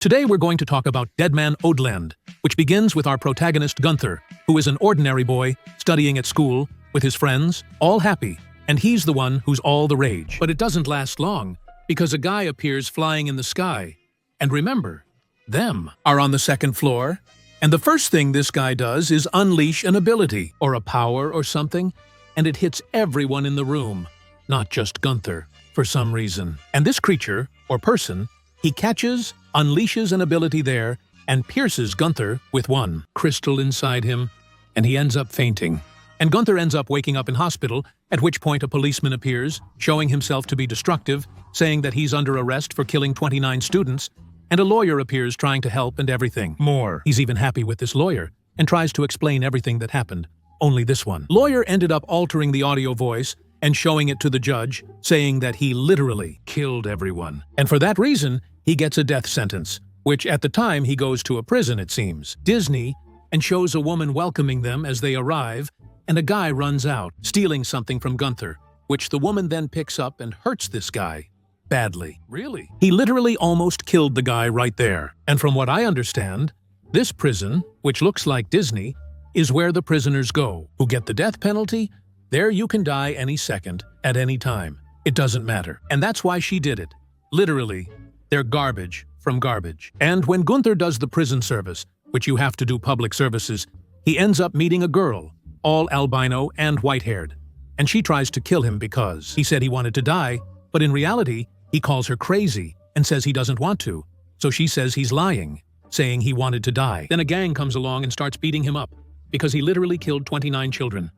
Today we're going to talk about Deadman Wonderland, which begins with our protagonist Gunther, who is an ordinary boy, studying at school, with his friends, all happy, and he's the one who's all the rage. But it doesn't last long, because a guy appears flying in the sky. And remember, them are on the second floor, and the first thing this guy does is unleash an ability, or a power or something, and it hits everyone in the room, not just Gunther, for some reason. And this creature, or person, he catches, unleashes an ability there, and pierces Gunther with one crystal inside him, and he ends up fainting. And Gunther ends up waking up in hospital, at which point a policeman appears, showing himself to be destructive, saying that he's under arrest for killing 29 students, and a lawyer appears trying to help and everything more. He's even happy with this lawyer, and tries to explain everything that happened. Only this one. Lawyer ended up altering the audio voice and showing it to the judge, saying that he literally killed everyone. And for that reason, he gets a death sentence, which at the time he goes to a prison, it seems. Disney, and shows a woman welcoming them as they arrive, and a guy runs out, stealing something from Gunther, which the woman then picks up and hurts this guy. Badly. Really? He literally almost killed the guy right there. And from what I understand, this prison, which looks like Disney, is where the prisoners go, who get the death penalty. There you can die any second, at any time. It doesn't matter. And that's why she did it. Literally, they're garbage from garbage. And when Gunther does the prison service, which you have to do public services, he ends up meeting a girl, all albino and white-haired. And she tries to kill him because he said he wanted to die, but in reality, he calls her crazy and says he doesn't want to. So she says he's lying, saying he wanted to die. Then a gang comes along and starts beating him up, because he literally killed 29 children.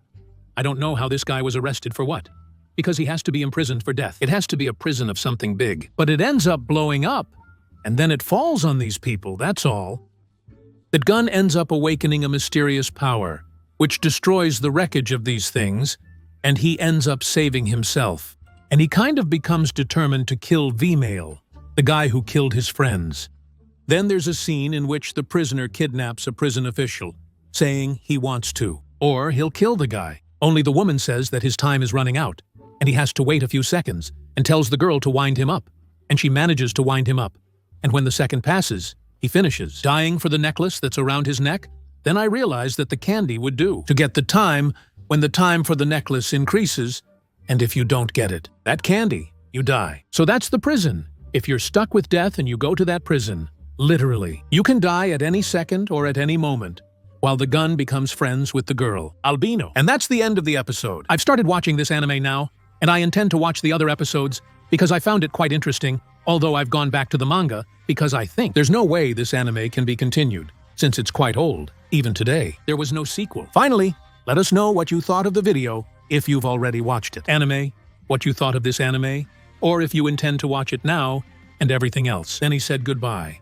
I don't know how this guy was arrested for what. Because he has to be imprisoned for death. It has to be a prison of something big. But it ends up blowing up, and then it falls on these people, that's all. That gun ends up awakening a mysterious power, which destroys the wreckage of these things, and he ends up saving himself. And he kind of becomes determined to kill V-Male, the guy who killed his friends. Then there's a scene in which the prisoner kidnaps a prison official, saying he wants to, or he'll kill the guy. Only the woman says that his time is running out, and he has to wait a few seconds, and tells the girl to wind him up. And she manages to wind him up. And when the second passes, he finishes, dying for the necklace that's around his neck. Then I realized that the candy would do, to get the time when the time for the necklace increases, and if you don't get it, that candy, you die. So that's the prison. If you're stuck with death and you go to that prison, literally, you can die at any second or at any moment, while the gun becomes friends with the girl, albino. And that's the end of the episode. I've started watching this anime now, and I intend to watch the other episodes because I found it quite interesting, although I've gone back to the manga because I think there's no way this anime can be continued, since it's quite old, even today. There was no sequel. Finally, let us know what you thought of the video if you've already watched it. Anime, what you thought of this anime, or if you intend to watch it now, and everything else. Then he said goodbye.